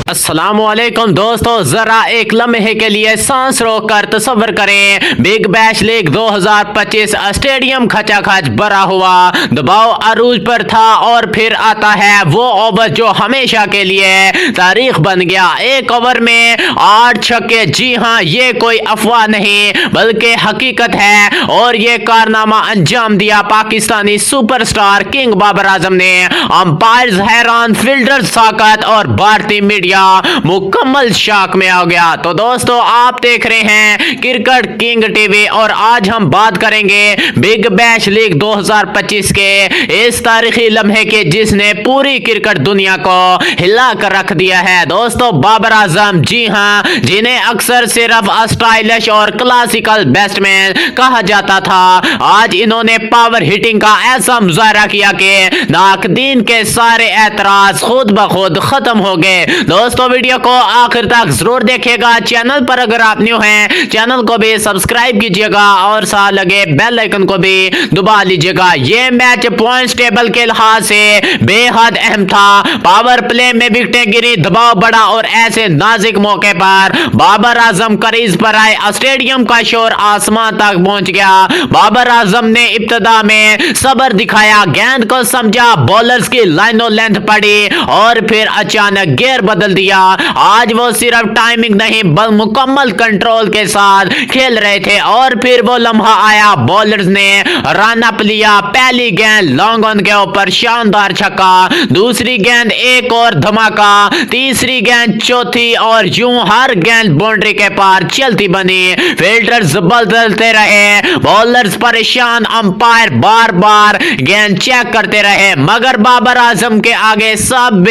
अस्सलामुअलैकुम दोस्तों, जरा एक लम्हे के लिए सांस रोककर तस्वर करें। बिग बैश लीग 2025 स्टेडियम खचाखच भरा हुआ, दबाव अरूज पर था और फिर आता है वो ओवर जो हमेशा के लिए तारीख बन गया। एक ओवर में 8 छक्के, जी हां, ये कोई अफवाह नहीं बल्कि हकीकत है और ये कारनामा अंजाम दिया पाकिस्तानी सुपरस्टार किंग बाबर आजम ने। अंपायर्स हैरान, फील्डर्स साकत और भारतीय मीडिया मुकम्मल शाक में आ गया। तो दोस्तों, आप देख रहे हैं क्रिकेट किंग टीवी और आज हम बात करेंगे बिग बैश लीग 2025 के इस तारीखी लम्हे के जिसने पूरी क्रिकेट दुनिया को हिला कर रख दिया है। दोस्तों, बाबर आजम, जी हां, जिन्हें अक्सर सिर्फ स्टाइलिश और क्लासिकल बैट्समैन कहा जाता था, आज इन्होंने पावर हिटिंग का ऐसा मुजाहरा किया कि नाकदीन के सारे एतराज खुद ब खुद खत्म हो गए। दोस्तों, वीडियो को आखिर तक जरूर देखिएगा। चैनल पर अगर आप न्यू हैं, चैनल को भी सब्सक्राइब कीजिएगा और साथ लगे बेल आइकन को भी दबा लीजिएगा। ये मैच पॉइंट्स टेबल के लिहाज से बेहद अहम था। पावर प्ले में विकेटें गिरी, दबाव बढ़ा और ऐसे नाजुक मौके पर बाबर आजम करीज पर आए। स्टेडियम का शोर आसमान तक पहुंच गया। बाबर आजम ने इब्तदा में सब्र दिखाया, गेंद को समझा, बॉलर्स की लाइनों लेंथ पड़ी और फिर अचानक गियर बदल दिया। आज वो सिर्फ टाइमिंग नहीं बल मुकम्मल कंट्रोल के साथ खेल रहे थे और फिर वो लम्हा आया, बॉलर्स ने रन अप लिया। पहली गेंद लॉन्ग ऑन के ऊपर शानदार छक्का, दूसरी गेंद एक और धमाका, तीसरी गेंद, चौथी और यूं हर गेंद बाउंड्री के पार चलती बनी। फील्डर्स बदलते रहे, बॉलर्स परेशान, अंपायर बार बार गेंद चेक करते रहे, मगर बाबर आजम के आगे सब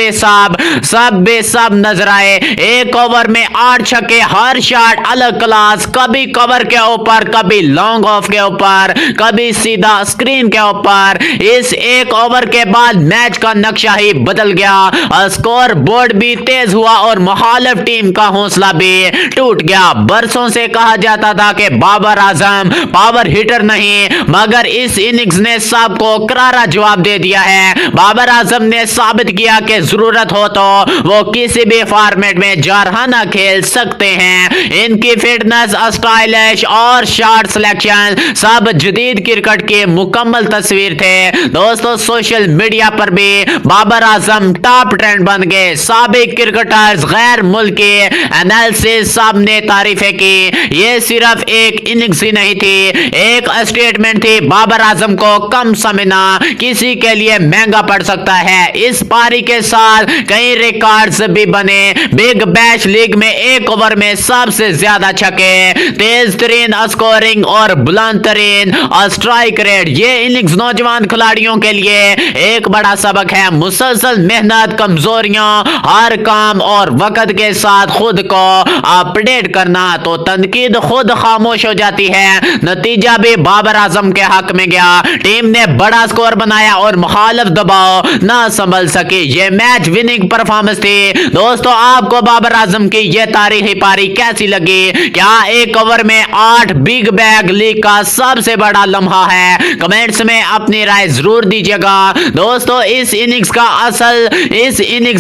बेसाब नजर आए। एक ओवर में 8 छक्के, हर शॉट अलग क्लास, कभी कवर के ऊपर, कभी लॉन्ग ऑफ के ऊपर, कभी सीधा स्क्रीन के ऊपर। इस एक ओवर के बाद मैच का नक्शा ही बदल गया, स्कोर बोर्ड भी तेज हुआ और मुखालिफ टीम का हौसला भी टूट गया। बरसों से कहा जाता था कि बाबर आजम पावर हिटर नहीं, मगर इस इनिंग्स ने सबको करारा जवाब दे दिया है। बाबर आजम ने साबित किया कि जरूरत हो तो वो किसी भी फॉर्मेट में जारहाना खेल सकते हैं। इनकी फिटनेस, स्टाइलिश और शॉट सिलेक्शन सब जदीद क्रिकेट की मुकम्मल तस्वीर थे। दोस्तों, सोशल मीडिया पर भी बाबर आजम टॉप ट्रेंड बन गए। साबिक क्रिकेटर्स, गैर मुल्की एनालिसिस सब ने तारीफें की। ये सिर्फ एक इनिंग्स ही नहीं थी, एक स्टेटमेंट थी। बाबर आजम को कम समझना किसी के लिए महंगा पड़ सकता है। इस पारी के साथ कई रिकॉर्ड्स भी बने। बिग बैश लीग में एक ओवर में सबसे ज्यादा छक्के, तेज तरीन स्कोरिंग और बुलंद तरीन स्ट्राइक रेट। ये इनिंग्स नौजवान खिलाड़ियों के लिए एक बड़ा सबक है। मुसलसल मेहनत, कमजोरियां, हर काम और वक्त के साथ खुद को अपडेट करना, तो तनकीद खुद खामोश हो जाती है। नतीजा भी बाबर आजम के हक में गया। टीम ने बड़ा स्कोर बनाया और मुखालिफ दबाव ना संभल सके। ये मैच विनिंग परफॉर्मेंस थी। दोस्तों, आपको बाबर आजम की यह तारीखी पारी कैसी लगी? क्या एक ओवर में 8 बिग बैग लीग का सबसे बड़ा लम्हा है? कमेंट्स में अपनी राय जरूर दीजिएगा। दोस्तों, इस इनिंग्स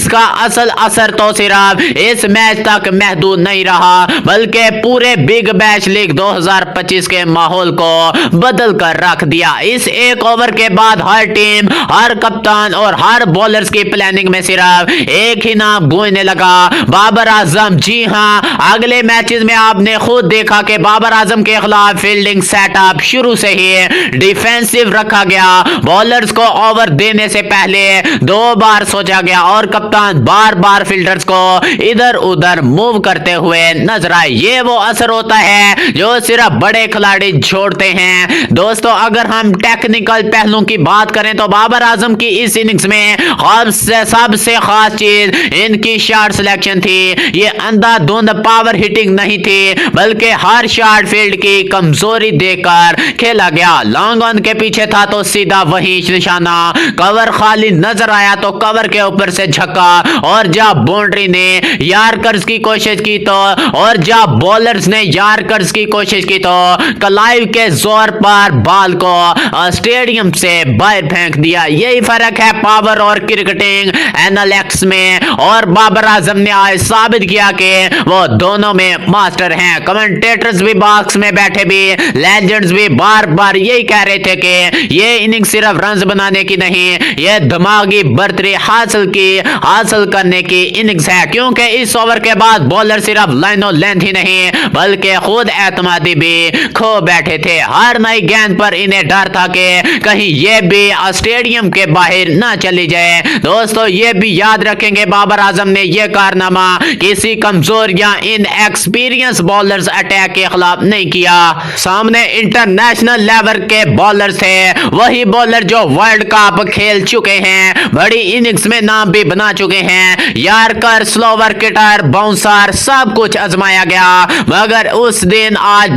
का असल असर तो सिर्फ इस मैच तक महदूद नहीं रहा, बल्कि पूरे बिग बैश लीग 2025 के माहौल को बदल कर रख दिया। इस एक ओवर के बाद हर टीम, हर कप्तान और हर बॉलर्स की प्लानिंग में सिर्फ एक ही नाम गूंजने लगा, बाबर आजम। जी हां, अगले मैचेस में आपने खुद देखा कि बाबर आजम के खिलाफ फील्डिंग सेटअप शुरू से ही डिफेंसिव रखा गया। बॉलर्स को ओवर देने से पहले 2 बार सोचा गया और कप्तान बार बार फील्डर्स को इधर उधर मूव करते हुए नजर आए। ये वो असर होता है जो सिर्फ बड़े खिलाड़ी छोड़ते हैं। दोस्तों, अगर हम टेक्निकल पहलू की बात करें तो बाबर आजम की इस इनिंग्स में सबसे खास चीज इनकी शॉट सिलेक्शन थी। ये अंधाधुंध पावर हिटिंग नहीं थी, बल्कि हर शॉट फील्ड की कमजोरी देकर खेला गया। लॉन्ग ऑन के पीछे था तो सीधा वही निशाना, कवर खाली नजर आया तो कवर के ऊपर से झक्का, और जब बाउंड्री ने यार्कर्स की कोशिश की तो, और जब बॉलर्स ने यार्कर्स की कोशिश की तो कलाइव के जोर पर बॉल को स्टेडियम से बाहर फेंक दिया। यही फर्क है पावर और क्रिकेटिंग एनालिटिक्स में। और बाबर आजम ने आज साबित किया कि वो दोनों में मास्टर हैं। कमेंटेटर्स भी बॉक्स में बैठे भी, लेजेंड्स भी बार बार यही कह रहे थे कि ये इनिंग सिर्फ रन बनाने की नहीं, ये दिमागी बढ़तरी हासिल करने की इनिंग्स है, क्योंकि इस ओवर के बाद बॉलर सिर्फ लाइनो लेंथ ही नहीं बल्कि खुद एतमादी भी खो बैठे थे। हर नई गेंद पर इन्हें डर था कि कहीं ये भी स्टेडियम के बाहर ना चली जाए। दोस्तों ये भी याद रखेंगे बाबर आजम ने यह कारनामा किसी कमजोर या इनएक्सपीरियंस बॉलर्स अटैक के खिलाफ नहीं किया। सामने इंटरनेशनल लेवल के बॉलर थे, वही बॉलर जो वर्ल्ड कप खेल चुके हैं, बड़ी इनिंग्स में नाम भी बना चुके हैं। यार्कर, स्लोवर, किटर, बाउंसर सब कुछ आजमाया गया, मगर इस दिन आज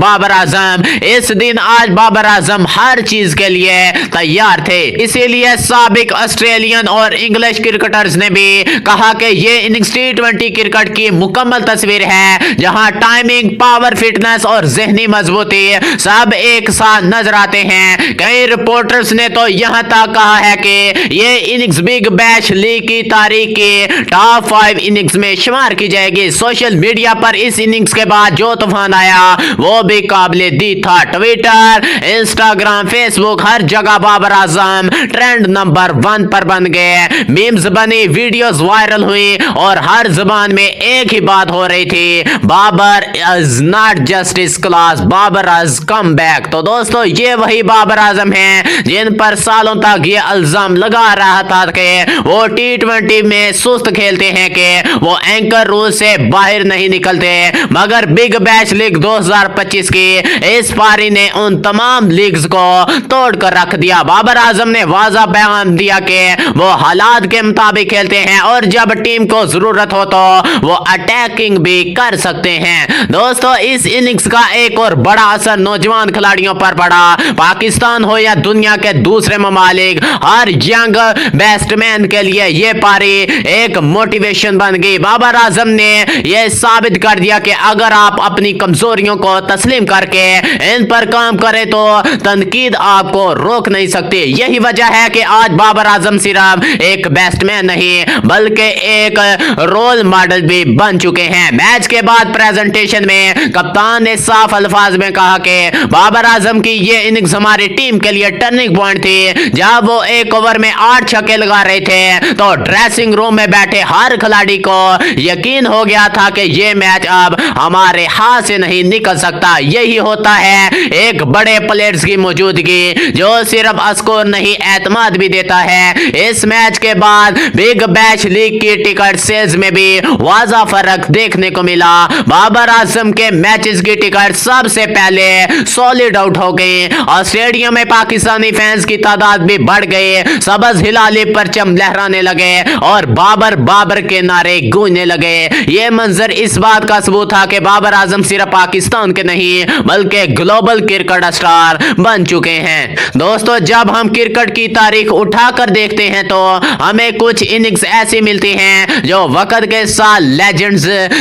बाबर आजम हर चीज के लिए तैयार थे। इसीलिए साबिक ऑस्ट्रेलियन और इंग्लिश क्रिकेटर्स ने भी कहा कि ये इनिंग्स T20 क्रिकेट की मुकम्मल तस्वीर है, जहां टाइमिंग, पावर, फिटनेस और जहनी मजबूती सब एक साथ नजर आते हैं। कई रिपोर्टर्स ने तो यहां तक कहा है कि ये इनिंग्स बिग बैश लीग की तारीख की टॉप 5 इनिंग्स में शुमार की जाएगी। सोशल मीडिया पर इस इनिंग्स के बाद जो तूफान आया वो भी काबिले दी था। ट्विटर, इंस्टाग्राम, फेसबुक हर जगह बाबर आजम ट्रेंड नंबर 1 पर बन गए। मीम्स बनी, वीडियोस वायरल हुई और हर जुबान में एक ही बात हो रही थी, Babar is not just is class, Babar is come back. तो दोस्तों ये वही बाबर आजम हैं जिन पर सालों तक ये इल्जाम लगा रहा था कि वो T20 में सुस्त खेलते हैं, कि वो एंकर रूल से बाहर नहीं निकलते। मगर बिग बैश लीग 2025 की इस पारी ने उन तमाम लीग्स को तोड़ कर रख दिया। बाबर आजम ने वाज़ा बयान दिया कि वो हालात के मुताबिक खेलते हैं और जब टीम को जरूरत हो तो वो अटैकिंग भी कर सकते हैं। दोस्तों इस इनिंग्स का एक और बड़ा असर नौजवान खिलाड़ियों पर पड़ा। पाकिस्तान हो या दुनिया के दूसरे ममालिक, हर यंग बैट्समैन के लिए ये पारी एक मोटिवेशन बन गई। बाबर आजम ने यह साबित कर दिया कि अगर आप अपनी कमजोरियों को तस्लीम करके इन पर काम करें तो तनकीद आपको रोक नहीं सकती। यही वजह है कि आज बाबर आजम सिर्फ एक बैट्समैन नहीं बल्कि एक रोल मॉडल भी बन चुके हैं। मैच के बाद प्रेजेंटेशन में कप्तान ने साफ अल्फाज में कहा कि बाबर आजम की ये इनिंग्स हमारी टीम के लिए टर्निंग पॉइंट थी। जब वो एक ओवर में 8 छक्के लगा रहे थे तो ड्रेसिंग रूम में बैठे हर खिलाड़ी को यकीन हो गया था कि ये मैच अब हमारे हाथ से नहीं निकल सकता। यही होता है एक बड़े प्लेयर्स की मौजूदगी जो सिर्फ स्कोर नहीं एतमाद भी देता है। इस मैच के बाद बिग बैश लीग की टिकट सेल्स में भी वाज़ा फर्क देखने को मिला। बाबर आजम के मैचेस की टिकट सबसे पहले सॉलिड आउट हो गई और स्टेडियम में पाकिस्तानी फैंस की तादाद भी बढ़ गई। सबज हिलाली परचम लहराने लगे और बाबर के नारे गूंजने लगे। ये मंजर इस बात का सबूत था कि बाबर आजम सिर्फ पाकिस्तान के नहीं बल्कि ग्लोबल क्रिकेट स्टार बन चुके हैं। दोस्तों जब हम क्रिकेट की तारीख उठाकर देखते हैं तो हमें कुछ इनिंग्स ऐसी मिलती हैं जो वक्त के साथ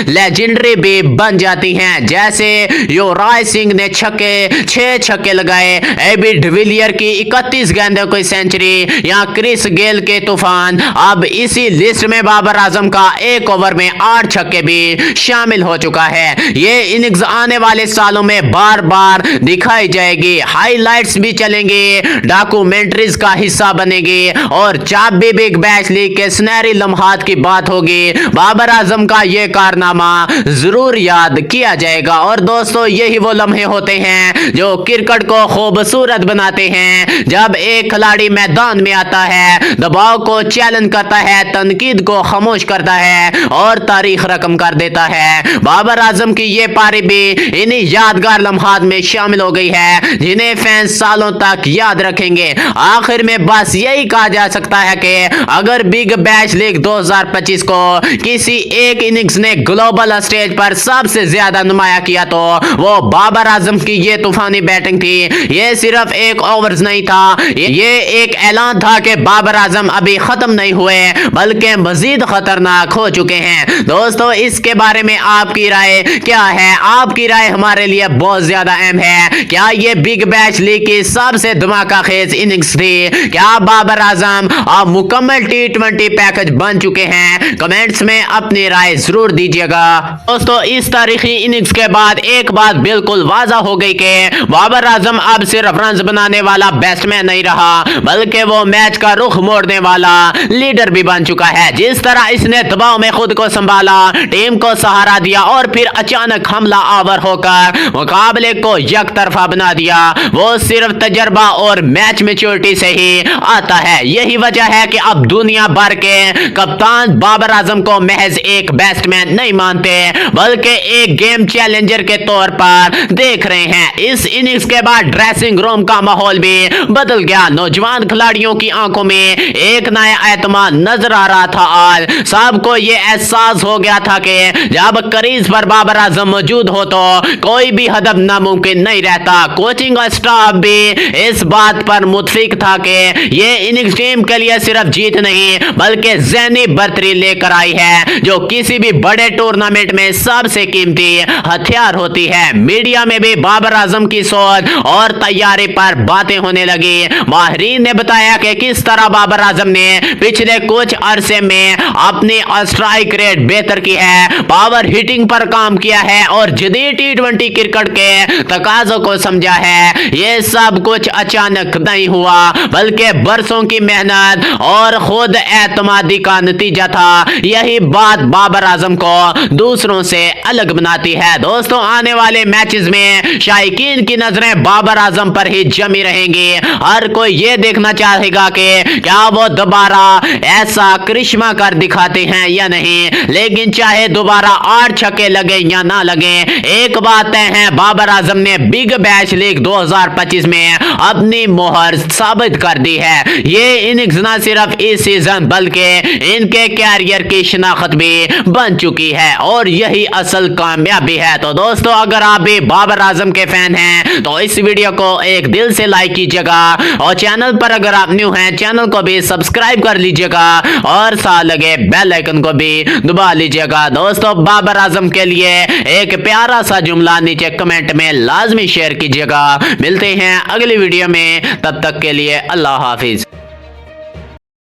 लेजेंडरी भी बन जाती हैं। जैसे युवराज सिंह ने 6 छक्के लगाए, एबी डिविलियर की 31 गेंदों की सेंचुरी या क्रिस गेल के तूफान। अब इसी लिस्ट में बाबर आजम का एक ओवर में 8 छक्के भी शामिल हो चुका है। ये इनिंग्स आने वाले सालों में बार बार दिखाई जाएगी, हाईलाइट्स भी चलेंगे, डॉक्यूमेंट्रीज का हिस्सा बनेगी और जब भी बिग बैश लीग के सुनहरी लम्हात की बात होगी बाबर आजम का ये कारनामा जरूर याद किया जाएगा। और दोस्तों यही वो लम्हे होते हैं जो क्रिकेट को खूबसूरत बनाते हैं। जब एक खिलाड़ी मैदान में आता है, दबाव को चैलेंज करता है, तनकीद को खामोश करता है और तारीख रकम कर देता है। बाबर आजम की ये पारी भी इन्हीं यादगार लम्हात में शामिल हो गई है जिन्हें फैंस सालों तक याद रखेंगे। आखिर में बस यही कहा जा सकता है कि अगर बिग बैश लीग 2025 को किसी एक इनिंग्स ने ग्लोबल स्टेज पर सबसे ज्यादा नुमाया किया तो वो बाबर आजम की ये तूफानी बैटिंग थी। ये सिर्फ एक ओवर्स नहीं था, ये एक ऐलान था कि बाबर आजम अभी खत्म नहीं हुए बल्कि मजीद खतरनाक हो चुके हैं। दोस्तों इसके बारे में आपकी राय क्या है? आपकी राय हमारे लिए बहुत ज्यादा अहम है। क्या ये बिग बैश लीग की सबसे धमाका खेज इनिंग्स थी? क्या बाबर आजम अब मुकम्मल T20 पैकेज बन चुके हैं? कमेंट्स में अपनी राय जरूर दीजिएगा। दोस्तों इस तारीखी इनिंग्स के बाद एक बात बिल्कुल वाज़ा हो गई कि बाबर आजम अब सिर्फ रन बनाने वाला बैट्समैन नहीं रहा, बल्कि वो मैच का रुख मोड़ने वाला लीडर भी बन चुका है। जिस तरह इसने दबाव में खुद को संभाला, टीम को सहारा दिया और फिर अचानक हमला आवर होकर मुकाबले को एक तरफा बना दिया, वो सिर्फ तजर्बा और मैच मैच्योरिटी से ही आता है। यही वजह है कि अब दुनिया भर के कप्तान बाबर आजम को महज एक बैट्समैन नहीं मानते, बल्कि एक गेम चैलेंजर के तौर पर देख रहे हैं। इस इनिंग्स के बाद ड्रेसिंग रूम का माहौल भी बदल गया। नौजवान खिलाड़ियों की आंखों में एक नया एतमाद नजर आ रहा था। आज सबको ये एहसास हो गया था कि जब क्रीज पर बाबर आजम मौजूद हो तो कोई भी हदफ नामुमकिन नहीं रहता। कोचिंग स्टाफ भी इस बात पर मुतफिक था कि ये इनिंग्स टीम के लिए सिर्फ जीत नहीं बल्कि ज़हनी बढ़तरी लेकर आई है, जो किसी भी बड़े टूर्नामेंट में सबसे कीमती हथियार होती है। मीडिया में भी बाबर आजम की सोच और तैयारी पर बातें होने लगी। माहिरीन ने बताया कि किस तरह बाबर आजम ने पिछले कुछ अरसे में अपनी स्ट्राइक रेट बेहतर की है, पावर हिटिंग पर काम किया है और जदीद टी20 क्रिकेट के तकाजों को समझा है। ये सब कुछ अचानक नहीं हुआ, बल्कि बरसों की मेहनत और खुद एतमादी का नतीजा था। यही बात बाबर आजम को दूसरों से अलग बनाती है। दोस्तों आने वाले मैचेस में शायकीन की नजरें बाबर आजम पर ही जमी रहेंगी। हर कोई ये देखना चाहेगा कि क्या वो दोबारा ऐसा करिश्मा कर दिखाते हैं या नहीं। लेकिन चाहे दोबारा 8 छक्के लगे या ना लगे, एक बात तय है, बाबर आजम ने बिग बैश लीग 2025 में अपनी मोहर साबित कर दी है। ये इनिंग्स न सिर्फ इस सीजन बल्कि इनके कैरियर की शिनाख्त भी बन चुकी है और यही असल कामयाबी है। तो दोस्तों अगर आप भी बाबर आजम के फैन हैं तो इस वीडियो को एक दिल से लाइक कीजिएगा और चैनल पर अगर आप न्यू हैं चैनल को भी सब्सक्राइब कर लीजिएगा और साथ लगे बेल आइकन को भी दबा लीजिएगा। दोस्तों बाबर आजम के लिए एक प्यारा सा जुमला नीचे कमेंट में लाजमी शेयर कीजिएगा। मिलते हैं अगली वीडियो में, तब तक के लिए अल्लाह हाफिज।